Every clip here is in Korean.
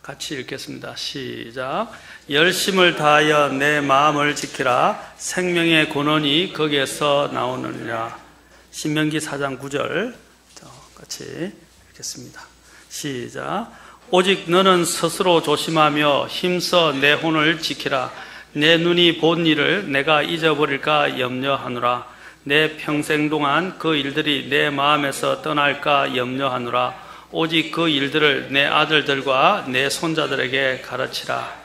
같이 읽겠습니다. 시작. 열심을 다하여 내 마음을 지키라. 생명의 근원이 거기에서 나오느니라. 신명기 4장 9절 같이 읽겠습니다. 시작. 오직 너는 스스로 조심하며 힘써 내 혼을 지키라. 내 눈이 본 일을 내가 잊어버릴까 염려하노라. 내 평생 동안 그 일들이 내 마음에서 떠날까 염려하노라. 오직 그 일들을 내 아들들과 내 손자들에게 가르치라.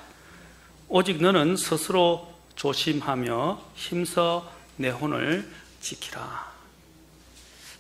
오직 너는 스스로 조심하며 힘써 내 혼을 지키라.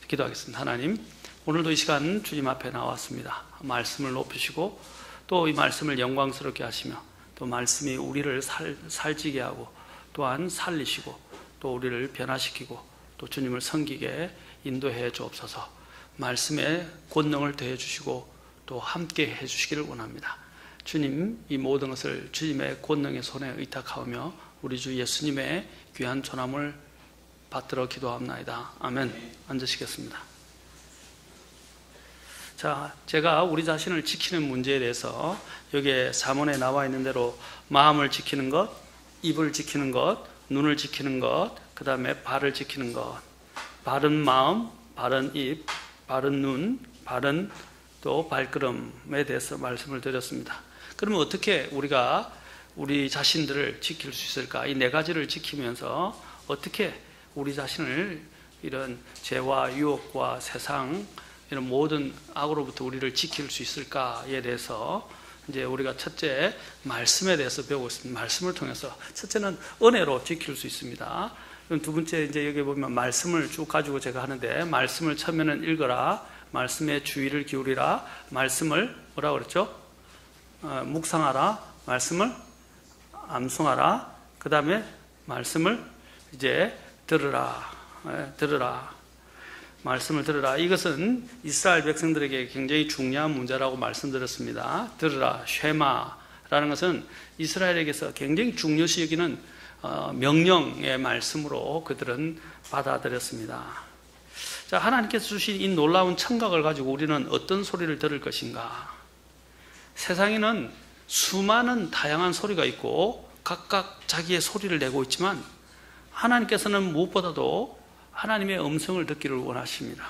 기도하겠습니다. 하나님, 오늘도 이 시간 주님 앞에 나왔습니다. 말씀을 높이시고 또 이 말씀을 영광스럽게 하시며 또 말씀이 우리를 살찌게 하고 또한 살리시고 또 우리를 변화시키고 또 주님을 섬기게 인도해 주옵소서. 말씀에 권능을 더해 주시고 또 함께 해 주시기를 원합니다. 주님, 이 모든 것을 주님의 권능의 손에 의탁하며 우리 주 예수님의 귀한 존함을 받들어 기도합나이다. 아멘. 앉으시겠습니다. 자, 제가 우리 자신을 지키는 문제에 대해서 여기에 사문에 나와 있는 대로 마음을 지키는 것, 입을 지키는 것, 눈을 지키는 것, 그 다음에 발을 지키는 것, 바른 마음, 바른 입, 바른 눈, 바른 또 발걸음에 대해서 말씀을 드렸습니다. 그러면 어떻게 우리가 우리 자신들을 지킬 수 있을까? 이 네 가지를 지키면서 어떻게 우리 자신을 이런 죄와 유혹과 세상 이런 모든 악으로부터 우리를 지킬 수 있을까에 대해서 이제 우리가 첫째 말씀에 대해서 배우고 있습니다. 말씀을 통해서 첫째는 은혜로 지킬 수 있습니다. 두 번째 이제 여기 보면 말씀을 쭉 가지고 제가 하는데 말씀을 처음에는 읽어라, 말씀에 주의를 기울이라, 말씀을 뭐라 그랬죠? 묵상하라, 말씀을 암송하라, 그 다음에 말씀을 이제 들으라, 들으라, 말씀을 들으라. 이것은 이스라엘 백성들에게 굉장히 중요한 문제라고 말씀드렸습니다. 들으라, 쉐마라는 것은 이스라엘에게서 굉장히 중요시 여기는 명령의 말씀으로 그들은 받아들였습니다. 자, 하나님께서 주신 이 놀라운 청각을 가지고 우리는 어떤 소리를 들을 것인가? 세상에는 수많은 다양한 소리가 있고 각각 자기의 소리를 내고 있지만 하나님께서는 무엇보다도 하나님의 음성을 듣기를 원하십니다.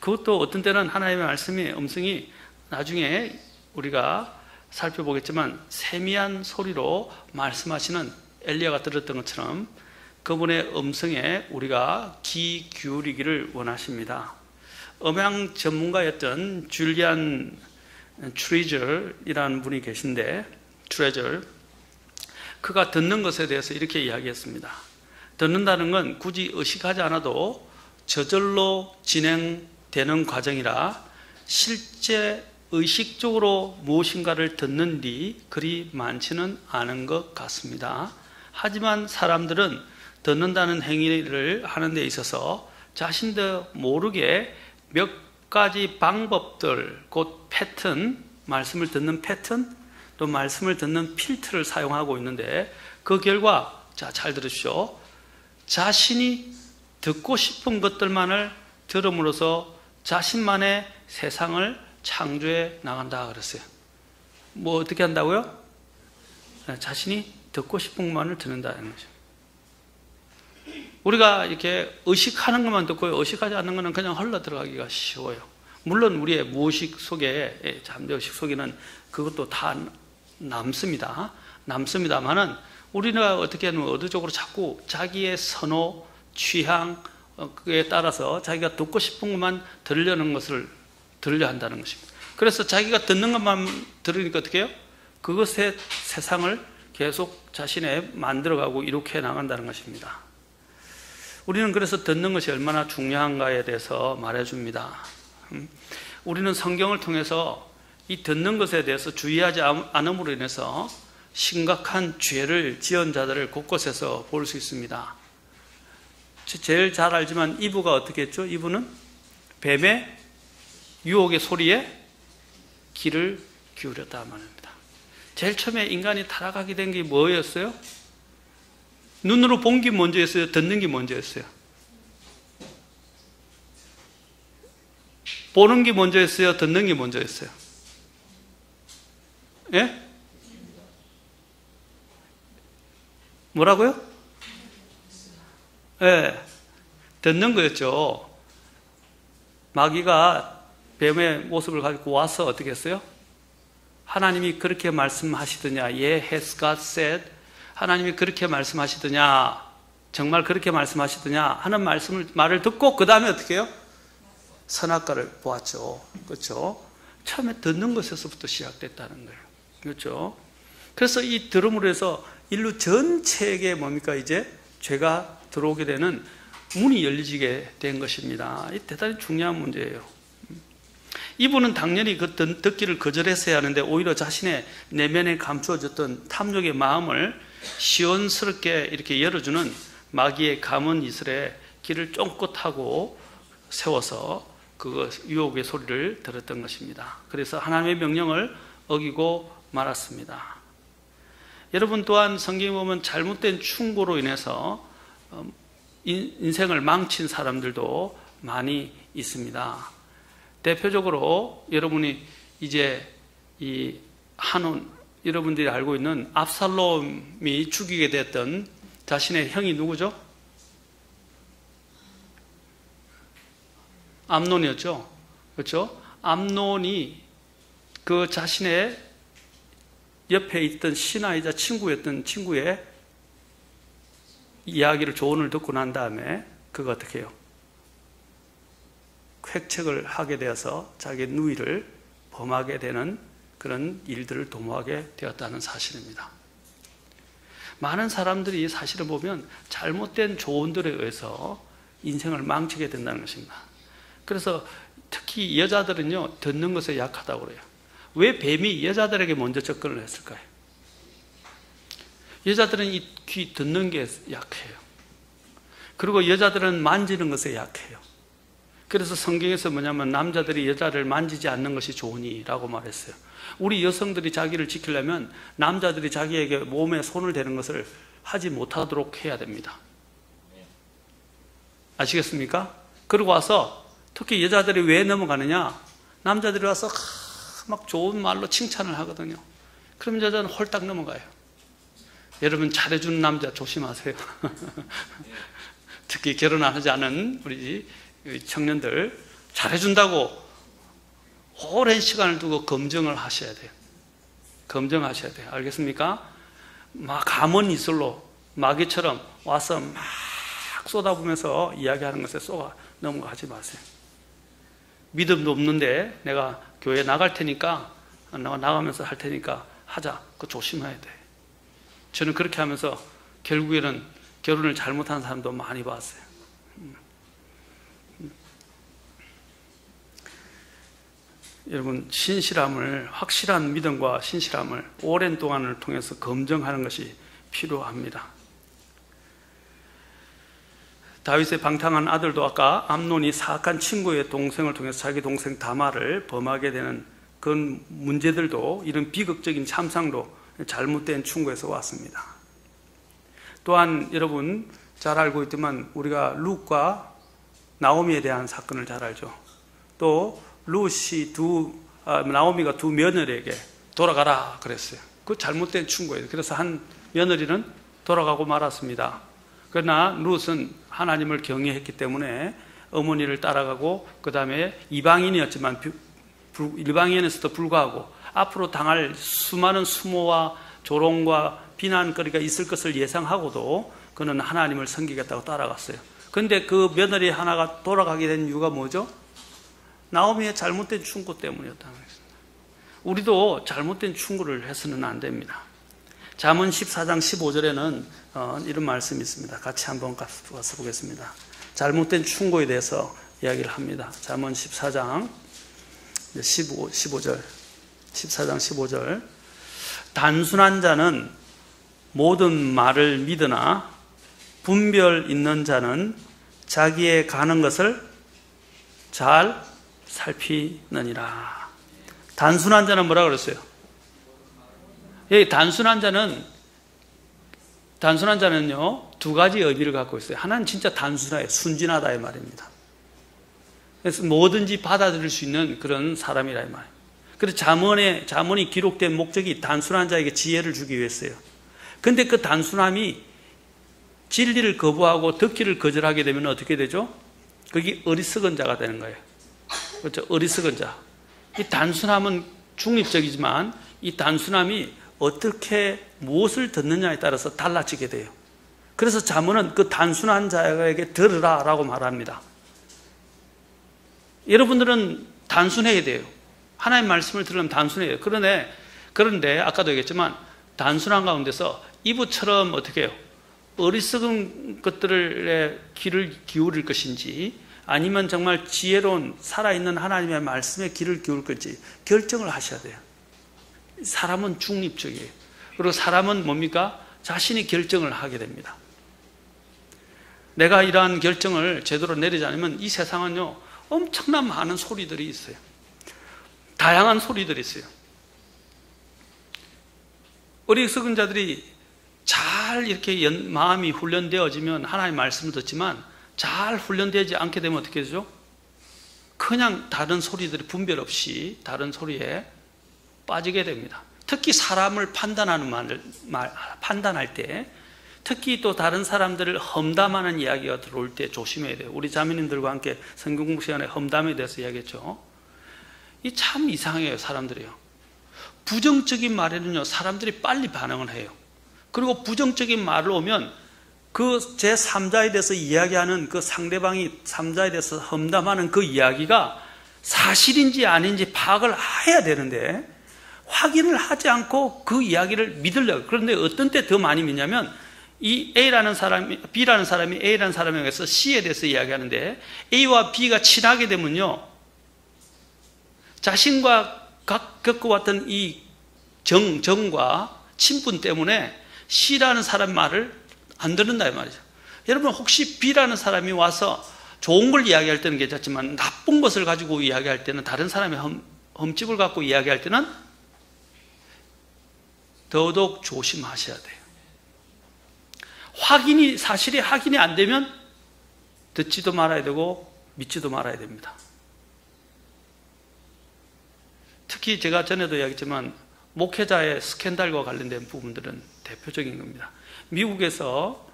그것도 어떤 때는 하나님의 말씀의 음성이 나중에 우리가 살펴보겠지만 세미한 소리로 말씀하시는 엘리야가 들었던 것처럼 그분의 음성에 우리가 귀 기울이기를 원하십니다. 음향 전문가였던 줄리안 트레저이라는 분이 계신데, 트레저, 그가 듣는 것에 대해서 이렇게 이야기했습니다. 듣는다는 건 굳이 의식하지 않아도 저절로 진행되는 과정이라 실제 의식적으로 무엇인가를 듣는 일이 그리 많지는 않은 것 같습니다. 하지만 사람들은 듣는다는 행위를 하는 데 있어서 자신도 모르게 몇 가지 방법들, 곧 패턴, 말씀을 듣는 패턴, 또 말씀을 듣는 필터를 사용하고 있는데 그 결과, 자, 잘 들으십시오. 자신이 듣고 싶은 것들만을 들음으로써 자신만의 세상을 창조해 나간다 그랬어요. 뭐 어떻게 한다고요? 자신이 듣고 싶은 것만을 듣는다는 거죠. 우리가 이렇게 의식하는 것만 듣고 의식하지 않는 것은 그냥 흘러 들어가기가 쉬워요. 물론 우리의 무의식 속에, 잠재의식 속에는 그것도 다 남습니다만은 우리가 어떻게 하면 의도적으로 자꾸 자기의 선호, 취향, 그에 따라서 자기가 듣고 싶은 것만 들으려는 것을 들으려 한다는 것입니다. 그래서 자기가 듣는 것만 들으니까 어떻게 해요? 그것의 세상을 계속 자신에 만들어가고 이렇게 나간다는 것입니다. 우리는 그래서 듣는 것이 얼마나 중요한가에 대해서 말해줍니다. 우리는 성경을 통해서 이 듣는 것에 대해서 주의하지 않음으로 인해서 심각한 죄를 지은 자들을 곳곳에서 볼 수 있습니다. 제일 잘 알지만 이브가 어떻게 했죠? 이브는 뱀의 유혹의 소리에 귀를 기울였다 말입니다. 제일 처음에 인간이 타락하게 된 게 뭐였어요? 눈으로 본 게 먼저였어요? 듣는 게 먼저였어요? 보는 게 먼저였어요? 듣는 게 먼저였어요? 예? 뭐라고요? 예, 듣는 거였죠. 마귀가 뱀의 모습을 가지고 와서 어떻게 했어요? 하나님이 그렇게 말씀하시더냐? 예, has God said? 하나님이 그렇게 말씀하시더냐? 정말 그렇게 말씀하시더냐? 하는 말을 듣고 그 다음에 어떻게 해요? 선악과를 보았죠. 그렇죠? 처음에 듣는 것에서부터 시작됐다는 거예요. 그렇죠? 그래서 이 들음으로 해서 인류 전체에게 뭡니까? 이제 죄가 들어오게 되는 문이 열리게 된 것입니다. 이 대단히 중요한 문제예요. 이분은 당연히 그 듣기를 거절했어야 하는데 오히려 자신의 내면에 감추어졌던 탐욕의 마음을 시원스럽게 이렇게 열어주는 마귀의 감은 이슬에 길을 쫑긋하고 세워서 그 유혹의 소리를 들었던 것입니다. 그래서 하나님의 명령을 어기고 말았습니다. 여러분 또한 성경에 보면 잘못된 충고로 인해서 인생을 망친 사람들도 많이 있습니다. 대표적으로 여러분이 이제 이 한온 여러분들이 알고 있는 압살롬이 죽이게 됐던 자신의 형이 누구죠? 암논이었죠. 그렇죠? 암논이 그 자신의 옆에 있던 신하이자 친구였던 친구의 이야기를 조언을 듣고 난 다음에 그가 어떻게 해요? 획책을 하게 되어서 자기의 누이를 범하게 되는 그런 일들을 도모하게 되었다는 사실입니다. 많은 사람들이 사실을 보면 잘못된 조언들에 의해서 인생을 망치게 된다는 것입니다. 그래서 특히 여자들은요, 듣는 것에 약하다고 그래요. 왜 뱀이 여자들에게 먼저 접근을 했을까요? 여자들은 이 귀 듣는 게 약해요. 그리고 여자들은 만지는 것에 약해요. 그래서 성경에서 뭐냐면 남자들이 여자를 만지지 않는 것이 좋으니라고 말했어요. 우리 여성들이 자기를 지키려면 남자들이 자기에게 몸에 손을 대는 것을 하지 못하도록 해야 됩니다. 아시겠습니까? 그리고 와서 특히 여자들이 왜 넘어가느냐? 남자들이 와서 막 좋은 말로 칭찬을 하거든요. 그럼 여자는 홀딱 넘어가요. 여러분 잘해주는 남자 조심하세요. 특히 결혼하지 않은 우리 청년들 잘해준다고 오랜 시간을 두고 검증을 하셔야 돼요. 검증하셔야 돼요. 알겠습니까? 막 감언 이슬로 마귀처럼 와서 막 쏟아부면서 이야기하는 것에 쏘아 넘어가지 마세요. 믿음도 없는데 내가 교회 나갈 테니까 나가면서 할 테니까 하자. 그거 조심해야 돼. 저는 그렇게 하면서 결국에는 결혼을 잘못한 사람도 많이 봤어요. 여러분 신실함을 확실한 믿음과 신실함을 오랜 동안을 통해서 검증하는 것이 필요합니다. 다윗의 방탕한 아들도 아까 암논이 사악한 친구의 동생을 통해서 자기 동생 다말을 범하게 되는 그런 문제들도 이런 비극적인 참상도 잘못된 충고에서 왔습니다. 또한 여러분 잘 알고 있지만 우리가 룻과 나오미에 대한 사건을 잘 알죠. 또 룻이 나오미가 두 며느리에게 돌아가라 그랬어요. 그 잘못된 충고예요. 그래서 한 며느리는 돌아가고 말았습니다. 그러나 룻은 하나님을 경외했기 때문에 어머니를 따라가고 그 다음에 이방인이었지만 일방인에서도 불구하고 앞으로 당할 수많은 수모와 조롱과 비난거리가 있을 것을 예상하고도 그는 하나님을 섬기겠다고 따라갔어요. 그런데 그 며느리 하나가 돌아가게 된 이유가 뭐죠? 나오미의 잘못된 충고 때문이었다는 것입니다. 우리도 잘못된 충고를 해서는 안 됩니다. 잠언 14장 15절에는 이런 말씀이 있습니다. 같이 한번 가서 보겠습니다. 잘못된 충고에 대해서 이야기를 합니다. 잠언 14장 15절 14장 15절 단순한 자는 모든 말을 믿으나 분별 있는 자는 자기의 가는 것을 잘 살피느니라. 단순한 자는 뭐라 그랬어요? 예, 단순한 자는요 두 가지 의미를 갖고 있어요. 하나는 진짜 단순해요. 순진하다 이 말입니다. 그래서 뭐든지 받아들일 수 있는 그런 사람이라 이 말이에요. 그래서 잠언이 기록된 목적이 단순한 자에게 지혜를 주기 위해서요. 근데 그 단순함이 진리를 거부하고 듣기를 거절하게 되면 어떻게 되죠? 그게 어리석은 자가 되는 거예요. 그렇죠? 어리석은 자. 이 단순함은 중립적이지만 이 단순함이 어떻게 무엇을 듣느냐에 따라서 달라지게 돼요. 그래서 잠언은 그 단순한 자에게 들으라 라고 말합니다. 여러분들은 단순해야 돼요. 하나님 말씀을 들으면 단순해요. 그런데 아까도 얘기했지만 단순한 가운데서 이브처럼 어떻게 해요? 어리석은 것들에 귀를 기울일 것인지 아니면 정말 지혜로운 살아있는 하나님의 말씀에 귀를 기울일 것인지 결정을 하셔야 돼요. 사람은 중립적이에요. 그리고 사람은 뭡니까? 자신이 결정을 하게 됩니다. 내가 이러한 결정을 제대로 내리지 않으면 이 세상은요, 엄청난 많은 소리들이 있어요. 다양한 소리들이 있어요. 어리석은 자들이 잘 이렇게 마음이 훈련되어지면 하나님의 말씀을 듣지만 잘 훈련되지 않게 되면 어떻게 되죠? 그냥 다른 소리들이 분별 없이 다른 소리에 빠지게 됩니다. 특히 사람을 판단할 때, 특히 또 다른 사람들을 험담하는 이야기가 들어올 때 조심해야 돼요. 우리 자매님들과 함께 성경 공부 시간에 험담에 대해서 이야기했죠. 이 참 이상해요, 사람들이요. 부정적인 말에는요, 사람들이 빨리 반응을 해요. 그리고 부정적인 말을 오면 그 제3자에 대해서 이야기하는 그 상대방이 3자에 대해서 험담하는 그 이야기가 사실인지 아닌지 파악을 해야 되는데 확인을 하지 않고 그 이야기를 믿으려고. 그런데 어떤 때 더 많이 믿냐면 이 B라는 사람이 A라는 사람에 의해서 C에 대해서 이야기하는데 A와 B가 친하게 되면요, 자신과 겪어왔던 이 정과 친분 때문에 C라는 사람 말을 안 듣는다 이 말이죠. 여러분 혹시 B라는 사람이 와서 좋은 걸 이야기할 때는 괜찮지만 나쁜 것을 가지고 이야기할 때는, 다른 사람의 흠집을 갖고 이야기할 때는 더더욱 조심하셔야 돼요. 사실이 확인이 안 되면 듣지도 말아야 되고 믿지도 말아야 됩니다. 특히 제가 전에도 이야기했지만 목회자의 스캔들과 관련된 부분들은 대표적인 겁니다. 미국에서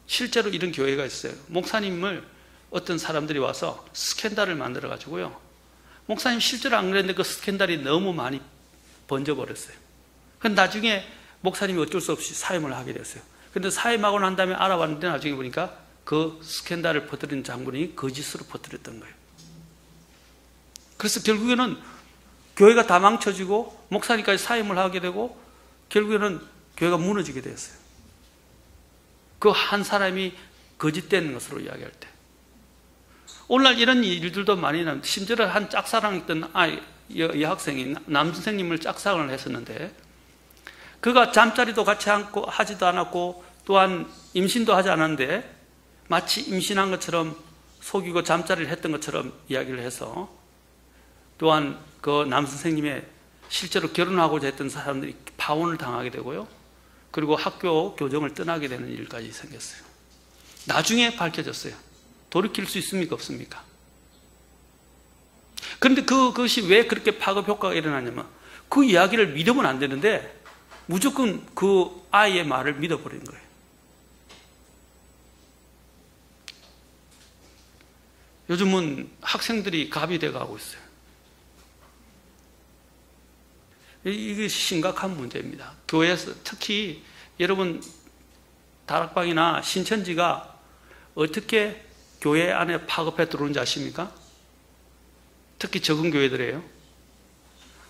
실제로 이런 교회가 있어요. 목사님을 어떤 사람들이 와서 스캔들을 만들어 가지고요, 목사님 실제로 안 그랬는데 그 스캔들이 너무 많이 번져버렸어요. 그런데 나중에 목사님이 어쩔 수 없이 사임을 하게 됐어요. 그런데 사임하고 난 다음에 알아봤는데 나중에 보니까 그 스캔들을 퍼뜨린 장군이 거짓으로 퍼뜨렸던 거예요. 그래서 결국에는 교회가 다 망쳐지고 목사님까지 사임을 하게 되고 결국에는 교회가 무너지게 되었어요. 그 한 사람이 거짓된 것으로 이야기할 때. 오늘날 이런 일들도 많이 납니다. 심지어 한 짝사랑했던 여학생이 남선생님을 짝사랑을 했었는데 그가 잠자리도 같이 하지도 않았고 또한 임신도 하지 않았는데 마치 임신한 것처럼 속이고 잠자리를 했던 것처럼 이야기를 해서 또한 그 남선생님의 실제로 결혼하고자 했던 사람들이 파혼을 당하게 되고요, 그리고 학교 교정을 떠나게 되는 일까지 생겼어요. 나중에 밝혀졌어요. 돌이킬 수 있습니까? 없습니까? 그런데 그것이 왜 그렇게 파급 효과가 일어나냐면 그 이야기를 믿으면 안 되는데 무조건 그 아이의 말을 믿어버리는 거예요. 요즘은 학생들이 갑이 돼가고 있어요. 이게 심각한 문제입니다. 교회에서 특히 여러분 다락방이나 신천지가 어떻게 교회 안에 파급해 들어오는지 아십니까? 특히 적은 교회들이에요.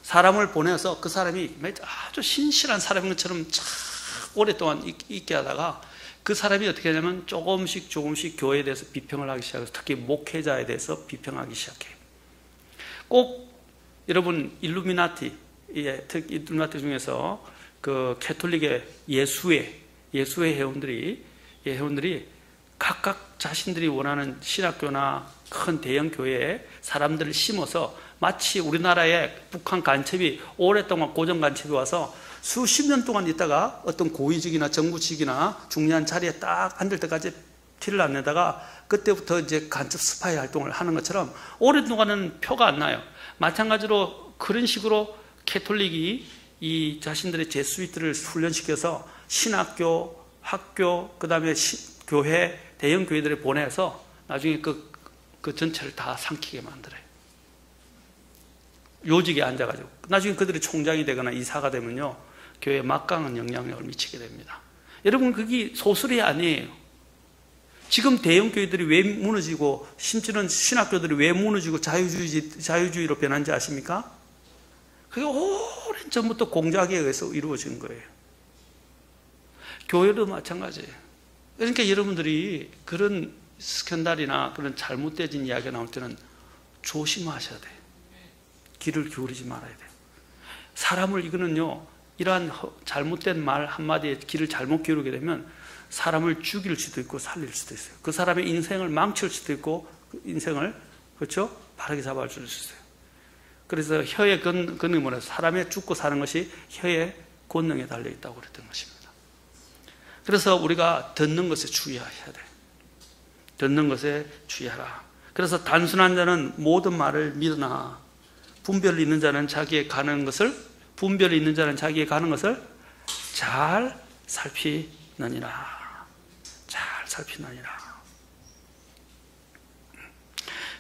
사람을 보내서 그 사람이 아주 신실한 사람인 것처럼 참 오랫동안 있게 하다가 그 사람이 어떻게 하냐면 조금씩 교회에 대해서 비평을 하기 시작해서 특히 목회자에 대해서 비평하기 시작해요. 꼭 여러분 일루미나티 중에서 그 캐톨릭의 예수회 회원들이 각각 자신들이 원하는 신학교나 큰 대형 교회에 사람들을 심어서 마치 우리나라의 북한 간첩이 오랫동안 고정 간첩이 와서 수십 년 동안 있다가 어떤 고위직이나 정부직이나 중요한 자리에 딱 앉을 때까지 티를 안 내다가 그때부터 이제 간첩 스파이 활동을 하는 것처럼 오랫동안은 표가 안 나요. 마찬가지로 그런 식으로 캐톨릭이 이 자신들의 제수이트를 훈련시켜서 신학교, 학교, 그 다음에 교회, 대형 교회들에 보내서 나중에 그 전체를 다 삼키게 만들어요. 요직에 앉아가지고. 나중에 그들이 총장이 되거나 이사가 되면요, 교회에 막강한 영향력을 미치게 됩니다. 여러분, 그게 소설이 아니에요. 지금 대형 교회들이 왜 무너지고, 심지어는 신학교들이 왜 무너지고 자유주의로 변한지 아십니까? 그게 오랜 전부터 공작에 의해서 이루어진 거예요. 교회도 마찬가지예요. 그러니까 여러분들이 그런 스캔들이나 그런 잘못된 이야기가 나올 때는 조심하셔야 돼요. 귀를 기울이지 말아야 돼요. 사람을 이거는요, 이러한 잘못된 말 한마디에 귀를 잘못 기울이게 되면 사람을 죽일 수도 있고 살릴 수도 있어요. 그 사람의 인생을 망칠 수도 있고 인생을, 그렇죠? 바르게 잡아줄 수 있어요. 그래서 혀의 권능이 뭐냐, 사람의 죽고 사는 것이 혀의 권능에 달려있다고 그랬던 것입니다. 그래서 우리가 듣는 것에 주의하셔야 돼요. 듣는 것에 주의하라. 그래서 단순한 자는 모든 말을 믿으나 분별이 있는 자는 자기의 가는 것을 잘 살피느니라. 잘 살피느니라.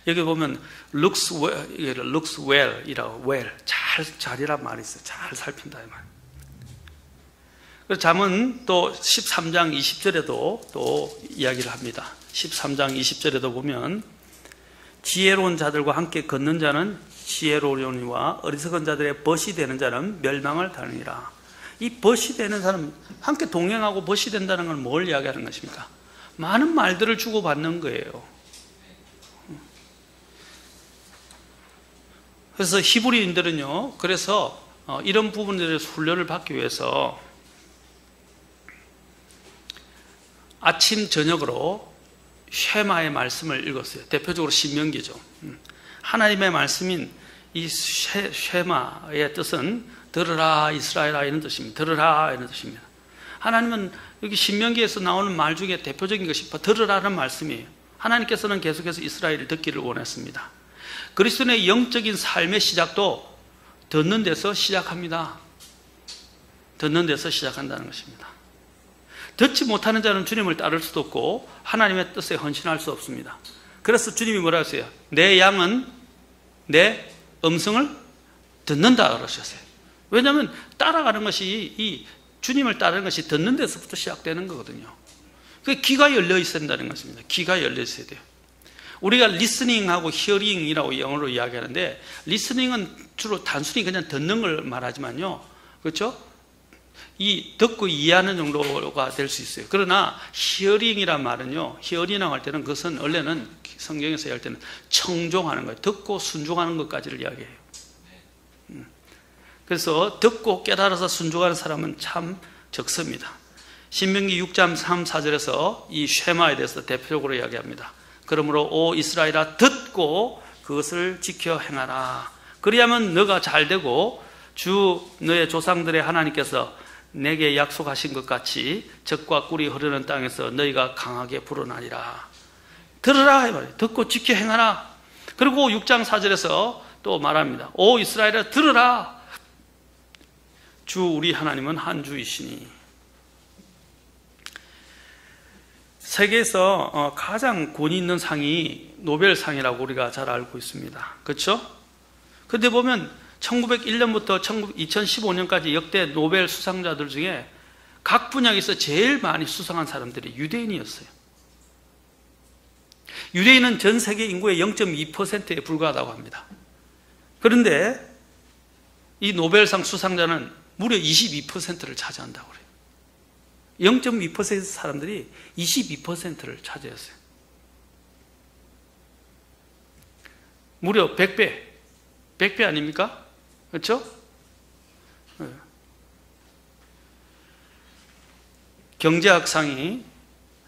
여기 보면 looks well 이라고, well, 잘이란 말이 있어요. 잘 살핀다 이 말. 그래서 잠언 또 13장 20절에도 또 이야기를 합니다. 13장 20절에도 보면 지혜로운 자들과 함께 걷는 자는 지혜로우려니와 어리석은 자들의 벗이 되는 자는 멸망을 당하니라. 이 벗이 되는 사람, 함께 동행하고 벗이 된다는 건 뭘 이야기하는 것입니까? 많은 말들을 주고받는 거예요. 그래서 히브리인들은요, 그래서 이런 부분들의 훈련을 받기 위해서 아침 저녁으로 쉐마의 말씀을 읽었어요. 대표적으로 신명기죠. 하나님의 말씀인 이 쉐마의 뜻은 들으라 이스라엘아 이런 뜻입니다. 들으라 이런 뜻입니다. 하나님은 여기 신명기에서 나오는 말 중에 대표적인 것이 들으라는 말씀이에요. 하나님께서는 계속해서 이스라엘을 듣기를 원했습니다. 그리스도인의 영적인 삶의 시작도 듣는 데서 시작합니다. 듣는 데서 시작한다는 것입니다. 듣지 못하는 자는 주님을 따를 수도 없고 하나님의 뜻에 헌신할 수 없습니다. 그래서 주님이 뭐라 했어요? 내 양은 내 음성을 듣는다 그러셨어요. 왜냐하면 따라가는 것이, 이 주님을 따르는 것이 듣는 데서부터 시작되는 거거든요. 그 귀가 열려 있어야 된다는 것입니다. 귀가 열려 있어야 돼요. 우리가 리스닝하고 히어링이라고 영어로 이야기하는데, 리스닝은 주로 단순히 그냥 듣는 걸 말하지만요, 그렇죠? 이 듣고 이해하는 정도가 될 수 있어요. 그러나 히어링이란 말은요, 히어링이라고 할 때는 그것은 원래는 성경에서 할 때는 청종하는 거예요. 듣고 순종하는 것까지를 이야기해요. 그래서 듣고 깨달아서 순종하는 사람은 참 적습니다. 신명기 6장 3, 4절에서 이 쉐마에 대해서 대표적으로 이야기합니다. 그러므로 오 이스라엘아, 듣고 그것을 지켜 행하라. 그리하면 너가 잘되고 주 너의 조상들의 하나님께서 내게 약속하신 것 같이 젖과 꿀이 흐르는 땅에서 너희가 강하게 불어나리라. 들으라 이 말이에요. 듣고 지켜 행하라. 그리고 6장 4절에서 또 말합니다. 오 이스라엘아, 들으라. 주 우리 하나님은 한 주이시니. 세계에서 가장 권위 있는 상이 노벨상이라고 우리가 잘 알고 있습니다. 그렇죠? 그런데 보면 1901년부터 2015년까지 역대 노벨 수상자들 중에 각 분야에서 제일 많이 수상한 사람들이 유대인이었어요. 유대인은 전 세계 인구의 0.2%에 불과하다고 합니다. 그런데 이 노벨상 수상자는 무려 22%를 차지한다고 그래요. 0.2% 사람들이 22%를 차지했어요. 무려 100배. 100배 아닙니까? 그렇죠? 네. 경제학상이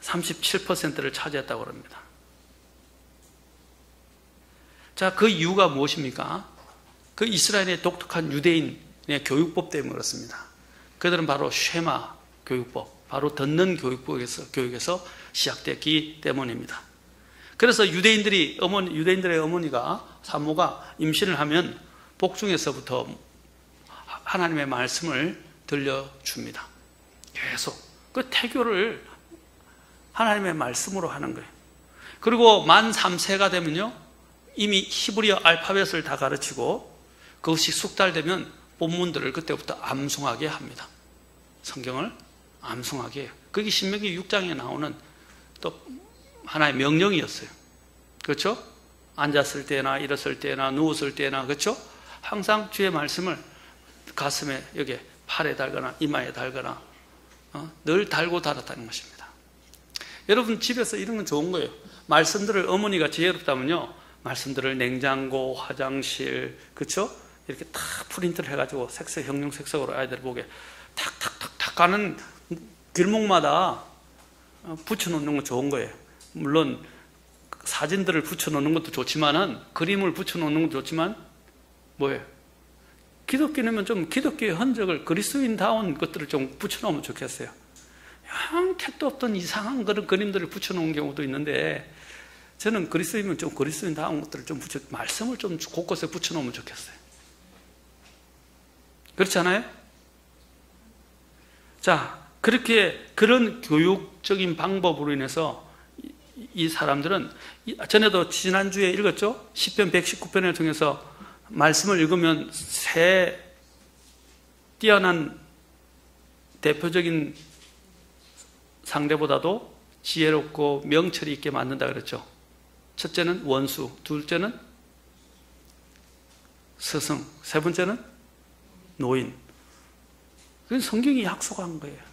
37%를 차지했다고 합니다. 자, 그 이유가 무엇입니까? 그 이스라엘의 독특한 유대인의 교육법 때문에 그렇습니다. 그들은 바로 쉐마 교육법, 바로 듣는 교육에서 시작됐기 때문입니다. 그래서 유대인들의 어머니가, 산모가 임신을 하면 복중에서부터 하나님의 말씀을 들려줍니다. 계속 그 태교를 하나님의 말씀으로 하는 거예요. 그리고 만 3세가 되면요, 이미 히브리어 알파벳을 다 가르치고 그것이 숙달되면 본문들을 그때부터 암송하게 합니다. 성경을 암송하게 해요. 그게 신명기 6장에 나오는 또 하나의 명령이었어요. 그렇죠? 앉았을 때나 일었을 때나 누웠을 때나, 그렇죠? 항상 주의 말씀을 가슴에, 여기 팔에 달거나 이마에 달거나 늘 달고 달았다는 것입니다. 여러분 집에서 이런 건 좋은 거예요. 말씀들을, 어머니가 지혜롭다면요, 말씀들을 냉장고, 화장실, 그렇죠? 이렇게 탁 프린트를 해가지고 색색, 형용 색색으로 아이들 보게 탁탁탁탁 가는 길목마다 붙여놓는 건 좋은 거예요. 물론 사진들을 붙여놓는 것도 좋지만은, 그림을 붙여놓는 것도 좋지만, 뭐예요? 기독교는 좀 기독교의 흔적을, 그리스도인다운 것들을 좀 붙여놓으면 좋겠어요. 형택도 없던 이상한 그런 그림들을 붙여놓은 경우도 있는데, 저는 그리스도인은 좀 그리스도인다운 것들을 좀 말씀을 좀 곳곳에 붙여놓으면 좋겠어요. 그렇지 않아요? 자, 그렇게 그런 교육적인 방법으로 인해서 이 사람들은, 전에도 지난주에 읽었죠? 시편 119편을 통해서 말씀을 읽으면 새 뛰어난 대표적인 상대보다도 지혜롭고 명철이 있게 만든다 그랬죠. 첫째는 원수, 둘째는 스승, 세 번째는 노인. 그건 성경이 약속한 거예요.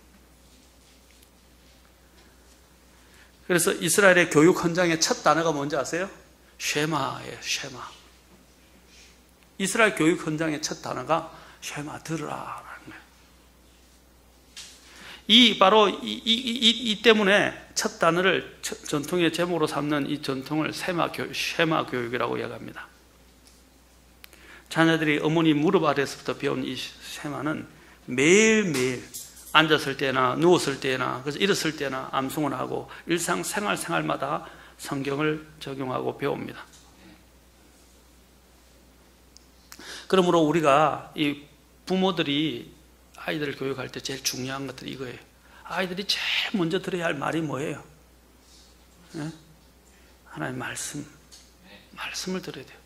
그래서 이스라엘의 교육 헌장의 첫 단어가 뭔지 아세요? 쉐마예요. 쉐마. 이스라엘 교육 헌장의 첫 단어가 쉐마, 들으라 라는 거예요. 바로 이 때문에 첫 단어를 전통의 제목으로 삼는 이 전통을 쉐마 교육이라고 이야기합니다. 자녀들이 어머니 무릎 아래에서부터 배운 이 쉐마는 매일매일 앉았을 때나 누웠을 때나, 그래서 일었을 때나 암송을 하고 일상생활마다 성경을 적용하고 배웁니다. 그러므로 우리가 이 부모들이 아이들을 교육할 때 제일 중요한 것들이 이거예요. 아이들이 제일 먼저 들어야 할 말이 뭐예요? 네? 하나님의 말씀을 들어야 돼요.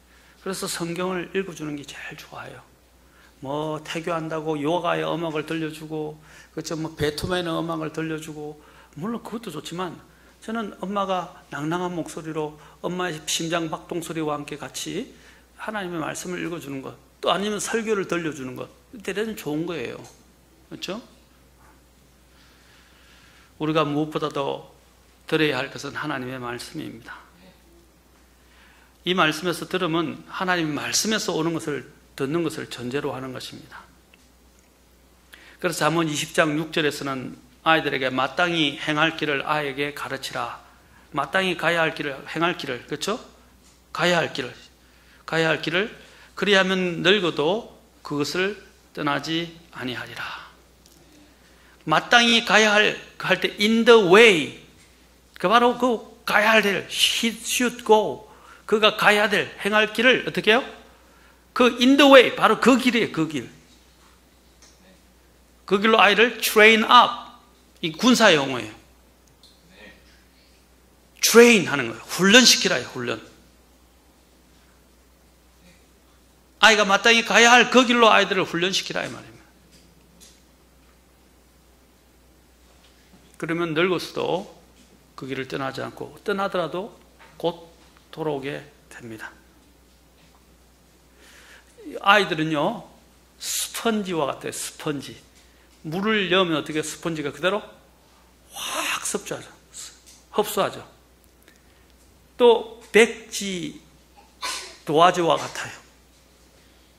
그래서 성경을 읽어주는 게 제일 좋아요. 뭐 태교한다고 요가의 음악을 들려주고, 그렇죠? 뭐 베토벤의 음악을 들려주고, 물론 그것도 좋지만 저는 엄마가 낭낭한 목소리로 엄마의 심장 박동 소리와 함께 같이 하나님의 말씀을 읽어주는 것, 또 아니면 설교를 들려주는 것, 대단히 좋은 거예요. 그렇죠? 우리가 무엇보다도 들어야 할 것은 하나님의 말씀입니다. 이 말씀에서 들으면 하나님의 말씀에서 오는 것을, 듣는 것을 전제로 하는 것입니다. 그래서 잠언 20장 6절에서는 아이들에게 마땅히 행할 길을 아이에게 가르치라. 마땅히 가야 할 길을, 행할 길을, 그렇죠? 가야 할 길을 그리하면 늙어도 그것을 떠나지 아니하리라. 마땅히 가야 할 때 in the way, 그 바로 그 가야 할 길, he should go, 그가 가야 될 행할 길을 어떻게 해요? 그 in the way, 바로 그 길이에요. 그 길. 그 길로 아이를 train up, 이 군사 용어예요. train 하는 거예요. 훈련시키라요. 훈련. 아이가 마땅히 가야 할 그 길로 아이들을 훈련시키라 이 말입니다. 그러면 늙었어도 그 길을 떠나지 않고, 떠나더라도 곧 돌아오게 됩니다. 아이들은요, 스펀지와 같아요. 스펀지. 물을 넣으면 어떻게 스펀지가 그대로 확 흡수하죠. 또 백지 도화지와 같아요.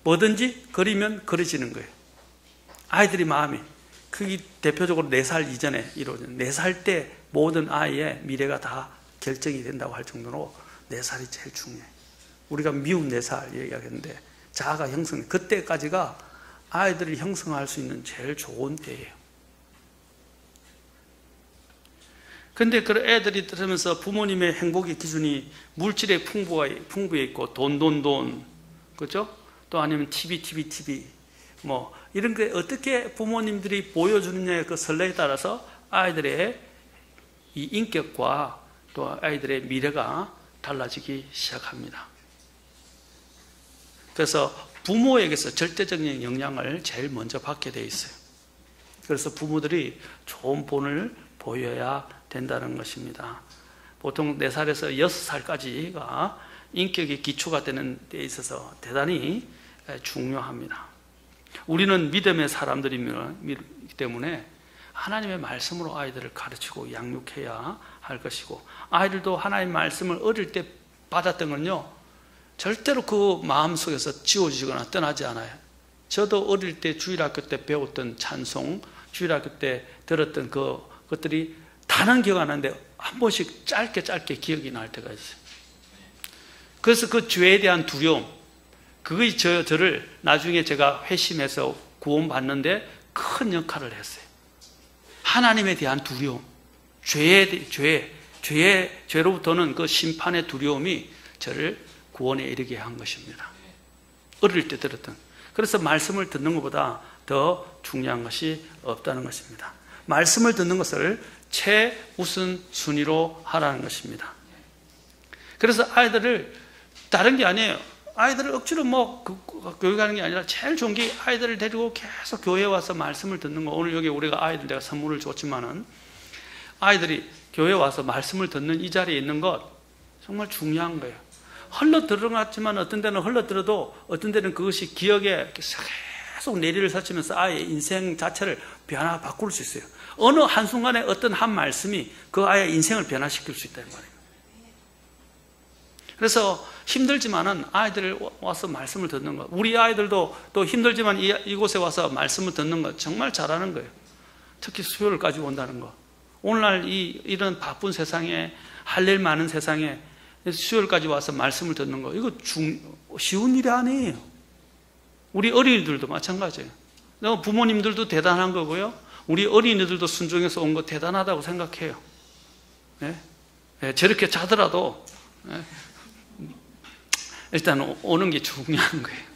뭐든지 그리면 그려지는 거예요. 아이들이 마음이, 그게 대표적으로 4살 이전에 이루어지는, 4살 때 모든 아이의 미래가 다 결정이 된다고 할 정도로 4살이 제일 중요해요. 우리가 미운 4살 얘기하겠는데, 자아가 형성, 그때까지가 아이들을 형성할 수 있는 제일 좋은 때예요. 근데 그 애들이 들으면서 부모님의 행복의 기준이 물질의 풍부에 있고, 돈, 그렇죠? 또 아니면 TV 뭐 이런 게 어떻게 부모님들이 보여주느냐의 그 선례에 따라서 아이들의 이 인격과 또 아이들의 미래가 달라지기 시작합니다. 그래서 부모에게서 절대적인 영향을 제일 먼저 받게 돼 있어요. 그래서 부모들이 좋은 본을 보여야 된다는 것입니다. 보통 4살에서 6살까지가 인격의 기초가 되는 데 있어서 대단히 중요합니다. 우리는 믿음의 사람들이기 때문에 하나님의 말씀으로 아이들을 가르치고 양육해야 할 것이고, 아이들도 하나님의 말씀을 어릴 때 받았던 건요, 절대로 그 마음속에서 지워지거나 떠나지 않아요. 저도 어릴 때 주일학교 때 배웠던 찬송, 주일학교 때 들었던 그것들이 다는 기억 안 나는데 한 번씩 짧게 기억이 날 때가 있어요. 그래서 그 죄에 대한 두려움, 그것이 저를 나중에 제가 회심해서 구원받는데 큰 역할을 했어요. 하나님에 대한 두려움, 죄로부터는 그 심판의 두려움이 저를 구원에 이르게 한 것입니다. 어릴 때 들었던. 그래서 말씀을 듣는 것보다 더 중요한 것이 없다는 것입니다. 말씀을 듣는 것을 최우선 순위로 하라는 것입니다. 그래서 아이들을 다른 게 아니에요. 아이들을 억지로 교육하는 게 아니라 제일 좋은 게 아이들을 데리고 계속 교회에 와서 말씀을 듣는 거. 오늘 여기 우리가 아이들 내가 선물을 줬지만은 아이들이 교회에 와서 말씀을 듣는 이 자리에 있는 것 정말 중요한 거예요. 흘러 들어갔지만 어떤 데는 흘러 들어도 어떤 데는 그것이 기억에 계속 내리를 설치면서 아이의 인생 자체를 바꿀 수 있어요. 어느 한순간에 어떤 한 말씀이 그 아이의 인생을 변화시킬 수 있다는 말이에요. 그래서 힘들지만은 아이들 와서 말씀을 듣는 것. 우리 아이들도 또 힘들지만 이곳에 와서 말씀을 듣는 것 정말 잘하는 거예요. 특히 수요일까지 온다는 것. 오늘날 이런 바쁜 세상에, 할 일 많은 세상에 수요일까지 와서 말씀을 듣는 거, 이거 쉬운 일이 아니에요. 우리 어린이들도 마찬가지예요. 부모님들도 대단한 거고요. 우리 어린이들도 순종해서 온 거 대단하다고 생각해요. 네? 네, 저렇게 자더라도 네. 일단 오는 게 중요한 거예요.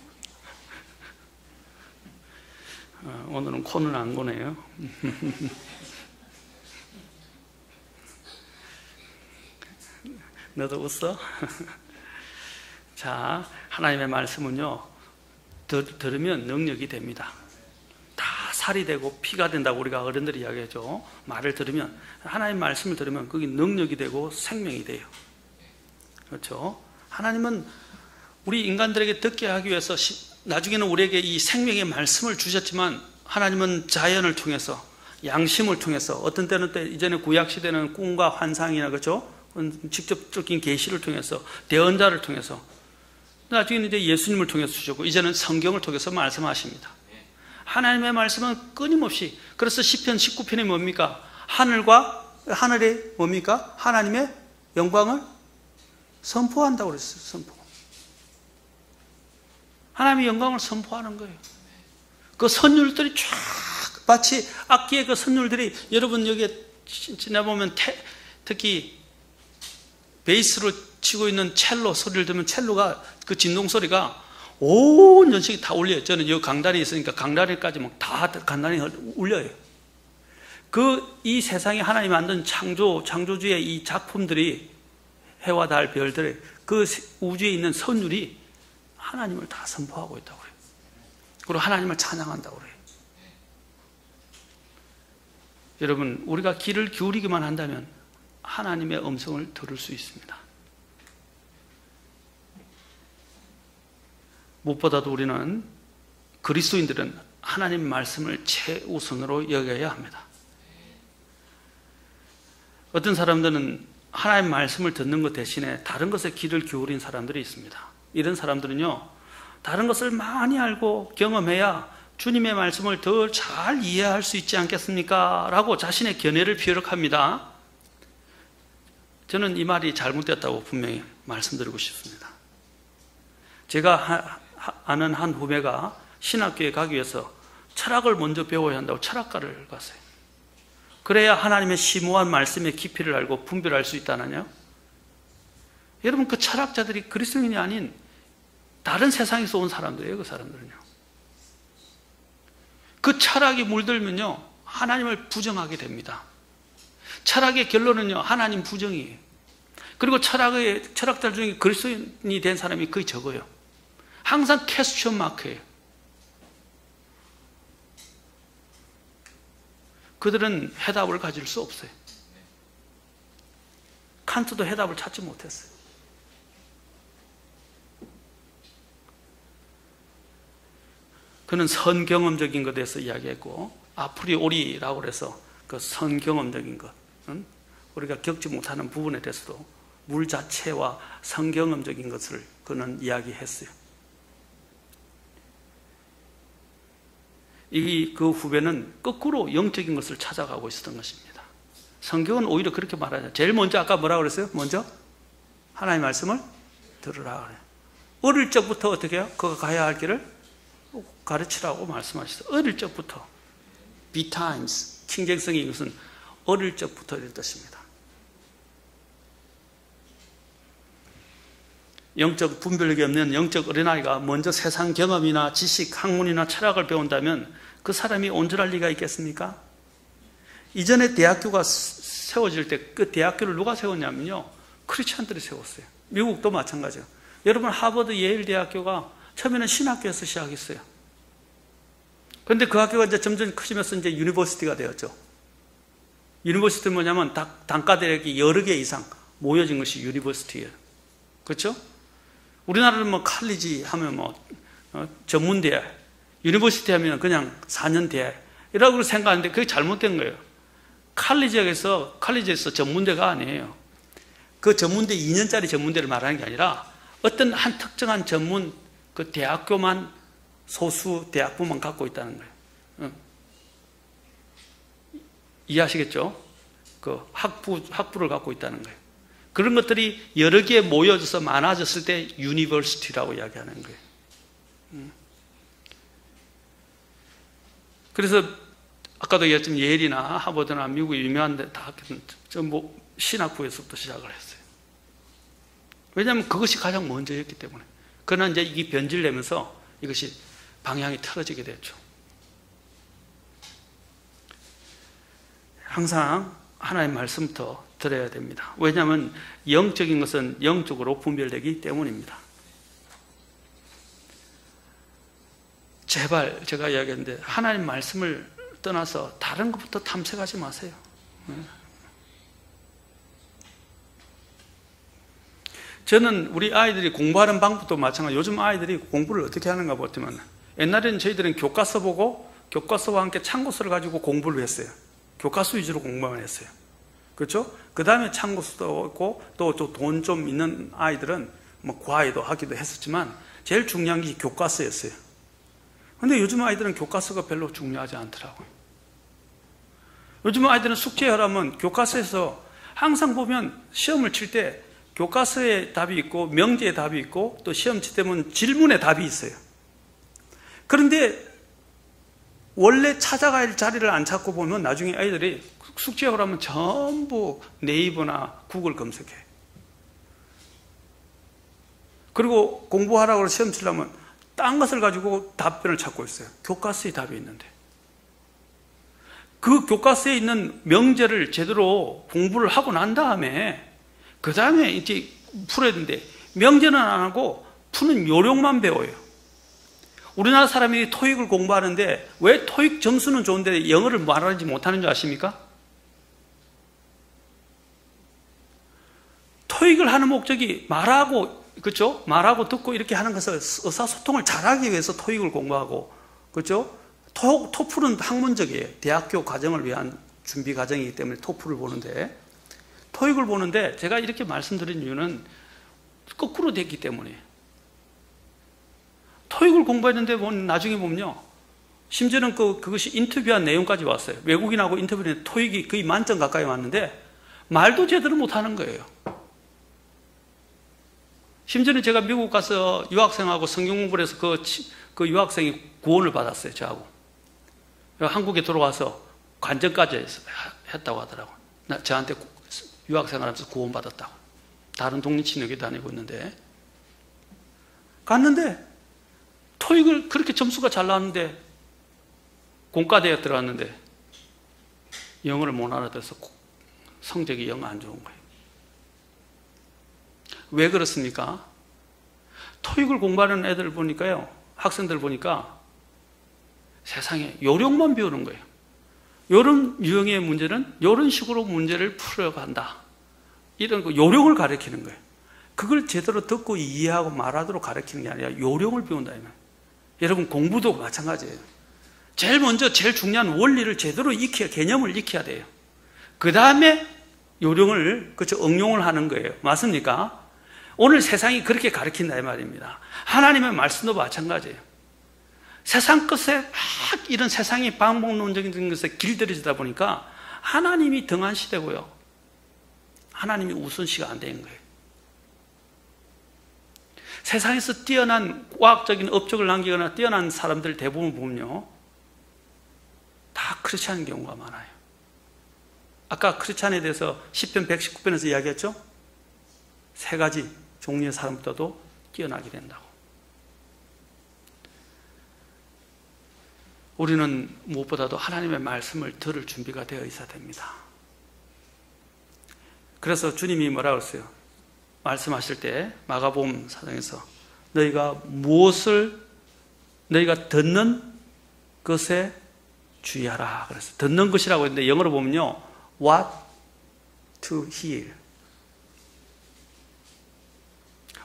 오늘은 코는 안 고네요. 너도 웃어? 자, 하나님의 말씀은요, 들으면 능력이 됩니다. 다 살이 되고 피가 된다고 우리가 어른들이 이야기하죠. 말을 들으면, 하나님의 말씀을 들으면 그게 능력이 되고 생명이 돼요. 그렇죠? 하나님은 우리 인간들에게 듣게 하기 위해서 나중에는 우리에게 이 생명의 말씀을 주셨지만, 하나님은 자연을 통해서, 양심을 통해서, 어떤 때는 이전에 구약시대는 꿈과 환상이나, 그렇죠? 직접적인 계시를 통해서, 대언자를 통해서, 나중에는 이제 예수님을 통해서 주셨고, 이제는 성경을 통해서 말씀하십니다. 하나님의 말씀은 끊임없이, 그래서 시편 19편이 뭡니까? 하늘이 뭡니까? 하나님의 영광을 선포한다고 그랬어요. 선포. 하나님의 영광을 선포하는 거예요. 그 선율들이 쫙, 마치 악기의 그 선율들이, 여러분 여기에 지나보면 특히 베이스로 치고 있는 첼로 소리를 들으면 첼로가 그 진동 소리가 온 전식이 다 울려요. 저는 여기 강단이 있으니까 강단에까지 다 강단이 울려요. 이 세상에 하나님이 만든 창조주의 이 작품들이, 해와 달, 별들의 그 우주에 있는 선율이 하나님을 다 선포하고 있다고 해요. 그리고 하나님을 찬양한다고 해요. 여러분, 우리가 귀를 기울이기만 한다면 하나님의 음성을 들을 수 있습니다. 무엇보다도 우리는, 그리스도인들은 하나님의 말씀을 최우선으로 여겨야 합니다. 어떤 사람들은 하나님의 말씀을 듣는 것 대신에 다른 것에 귀를 기울인 사람들이 있습니다. 이런 사람들은요, 다른 것을 많이 알고 경험해야 주님의 말씀을 더 잘 이해할 수 있지 않겠습니까? 라고 자신의 견해를 피력합니다. 저는 이 말이 잘못됐다고 분명히 말씀드리고 싶습니다. 제가 아는 한 후배가 신학교에 가기 위해서 철학을 먼저 배워야 한다고 철학과를 갔어요. 그래야 하나님의 심오한 말씀의 깊이를 알고 분별할 수 있다나요? 여러분, 그 철학자들이 그리스도인이 아닌 다른 세상에서 온 사람들이에요. 그 사람들은요. 그 철학이 물들면요, 하나님을 부정하게 됩니다. 철학의 결론은요, 하나님 부정이에요. 그리고 철학자 중에 그리스도인이 된 사람이 거의 적어요. 항상 퀘스천 마크예요. 그들은 해답을 가질 수 없어요. 칸트도 해답을 찾지 못했어요. 그는 선경험적인 것에 대해서 이야기했고, 아프리오리라고 해서 그 선경험적인 것, 우리가 겪지 못하는 부분에 대해서도 물 자체와 선경험적인 것을 그는 이야기했어요. 그 후배는 거꾸로 영적인 것을 찾아가고 있었던 것입니다. 성경은 오히려 그렇게 말하죠. 제일 먼저 아까 뭐라고 그랬어요? 먼저 하나님의 말씀을 들으라 그래요. 어릴 적부터 어떻게 해요? 그가 가야 할 길을 가르치라고 말씀하셨어요. 어릴 적부터. Betimes. 킹잭성이 이것은 어릴 적부터 이런 뜻입니다. 영적 분별력이 없는 영적 어린아이가 먼저 세상 경험이나 지식, 학문이나 철학을 배운다면 그 사람이 온전할 리가 있겠습니까? 이전에 대학교가 세워질 때 그 대학교를 누가 세웠냐면요, 크리스찬들이 세웠어요. 미국도 마찬가지예요. 여러분, 하버드 예일 대학교가 처음에는 신학교에서 시작했어요. 그런데 그 학교가 이제 점점 커지면서 이제 유니버시티가 되었죠. 유니버시티는 뭐냐면 단과 대학이 여러 개 이상 모여진 것이 유니버시티예요. 그렇죠? 우리나라는 뭐 칼리지 하면 전문대학, 유니버시티 하면 그냥 4년 대학이라고 생각하는데 그게 잘못된 거예요. 칼리지에서 전문대가 아니에요. 그 전문대 2년짜리 전문대를 말하는 게 아니라 어떤 한 특정한 전문 그 대학교만 소수 대학부만 갖고 있다는 거예요. 이해하시겠죠? 그 학부를 갖고 있다는 거예요. 그런 것들이 여러 개 모여져서 많아졌을 때 유니버시티라고 이야기하는 거예요. 그래서 아까도 얘기했지만 예일이나 하버드나 미국의 유명한 데 다 전부 신학부에서부터 시작을 했어요. 왜냐하면 그것이 가장 먼저였기 때문에. 그러나 이제 이게 변질되면서 이것이 방향이 틀어지게 됐죠. 항상 하나님의 말씀부터 들어야 됩니다. 왜냐하면 영적인 것은 영적으로 분별되기 때문입니다. 제발 제가 이야기했는데 하나님 말씀을 떠나서 다른 것부터 탐색하지 마세요. 저는 우리 아이들이 공부하는 방법도 마찬가지예요. 요즘 아이들이 공부를 어떻게 하는가 보면 옛날에는 저희들은 교과서 보고 교과서와 함께 참고서를 가지고 공부를 했어요. 교과서 위주로 공부만 했어요. 그렇죠? 그 다음에 참고서도 있고 또 돈 좀 있는 아이들은 뭐 과외도 하기도 했었지만 제일 중요한 게 교과서였어요. 근데 요즘 아이들은 교과서가 별로 중요하지 않더라고요. 요즘 아이들은 숙제하라면 교과서에서 항상 보면 시험을 칠 때 교과서에 답이 있고 명제에 답이 있고 또 시험 칠 때면 질문에 답이 있어요. 그런데 원래 찾아가야 할 자리를 안 찾고 보면 나중에 아이들이 숙제하라면 전부 네이버나 구글 검색해. 그리고 공부하라고 시험 치려면 딴 것을 가지고 답변을 찾고 있어요. 교과서에 답이 있는데. 그 교과서에 있는 명제를 제대로 공부를 하고 난 다음에 그 다음에 이제 풀어야 되는데 명제는 안 하고 푸는 요령만 배워요. 우리나라 사람이 토익을 공부하는데 왜 토익 점수는 좋은데 영어를 말하지 못하는 줄 아십니까? 토익을 하는 목적이 말하고, 그렇죠? 말하고 듣고 이렇게 하는 것을 의사소통을 잘하기 위해서 토익을 공부하고, 그렇죠? 토플은 학문적이에요. 대학교 과정을 위한 준비 과정이기 때문에 토플을 보는데, 토익을 보는데 제가 이렇게 말씀드린 이유는 거꾸로 됐기 때문에. 토익을 공부했는데 나중에 보면요, 심지어는 그것이 인터뷰한 내용까지 왔어요. 외국인하고 인터뷰했는데 토익이 거의 만점 가까이 왔는데 말도 제대로 못하는 거예요. 심지어는 제가 미국 가서 유학생하고 성경 공부를 해서 그 유학생이 구원을 받았어요. 저하고 한국에 들어와서 관전까지 했다고 하더라고요. 저한테 유학생활 하면서 구원받았다고. 다른 독립 신학교 다니고 있는데 갔는데 토익을 그렇게 점수가 잘 나왔는데 공과대에 들어갔는데 영어를 못 알아들어서 성적이 영 안 좋은 거예요. 왜 그렇습니까? 토익을 공부하는 애들 보니까요, 학생들 보니까 세상에 요령만 배우는 거예요. 요런 유형의 문제는 요런 식으로 문제를 풀어간다. 이런 거 요령을 가르치는 거예요. 그걸 제대로 듣고 이해하고 말하도록 가르치는 게 아니라 요령을 배운다. 여러분 공부도 마찬가지예요. 제일 먼저 제일 중요한 원리를 제대로 익혀야, 개념을 익혀야 돼요. 그 다음에 요령을 그렇죠, 응용을 하는 거예요. 맞습니까? 오늘 세상이 그렇게 가르친다 이 말입니다. 하나님의 말씀도 마찬가지예요. 세상 것에 막 이런 세상이 반복론적인 것에 길들여지다 보니까 하나님이 등한시되고요, 하나님이 우선시가 안 되는 거예요. 세상에서 뛰어난 과학적인 업적을 남기거나 뛰어난 사람들 대부분 보면요, 다 크리스찬인 경우가 많아요. 아까 크리스찬에 대해서 시편 119편에서 이야기했죠? 3가지 종류의 사람보다도 뛰어나게 된다고. 우리는 무엇보다도 하나님의 말씀을 들을 준비가 되어 있어야 됩니다. 그래서 주님이 뭐라고 했어요? 말씀하실 때 마가복음 4장에서 너희가 듣는 것에 주의하라 그랬어요. 듣는 것이라고 했는데 영어로 보면요, what to hear,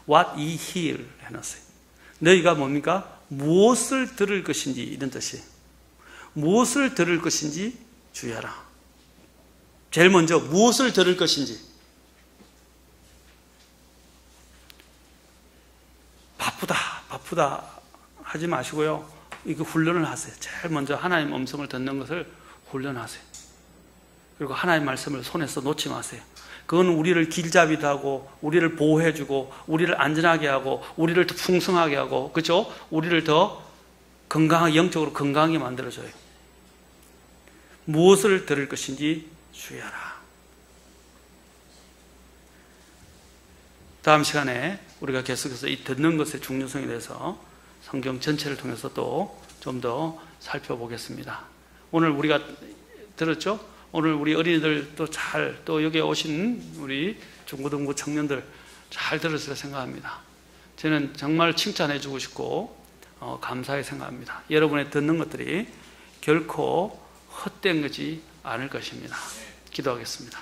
what ye hear 해놨어요. 너희가 뭡니까? 무엇을 들을 것인지, 이런 뜻이에요. 무엇을 들을 것인지 주의하라. 제일 먼저 무엇을 들을 것인지. 바쁘다 하지 마시고요, 이거 훈련을 하세요. 제일 먼저 하나님 음성을 듣는 것을 훈련하세요. 그리고 하나님 말씀을 손에서 놓지 마세요. 그건 우리를 길잡이도 하고, 우리를 보호해주고, 우리를 안전하게 하고, 우리를 더 풍성하게 하고, 그렇죠? 우리를 더 건강하게, 영적으로 건강하게 만들어줘요. 무엇을 들을 것인지 주의하라. 다음 시간에 우리가 계속해서 이 듣는 것의 중요성에 대해서 성경 전체를 통해서 또 좀 더 살펴보겠습니다. 오늘 우리가 들었죠? 오늘 우리 어린이들 또 여기에 오신 우리 중고등부 청년들 잘 들었을 생각합니다. 저는 정말 칭찬해 주고 싶고 감사하게 생각합니다. 여러분의 듣는 것들이 결코 헛된 것이 아닐 것입니다. 기도하겠습니다.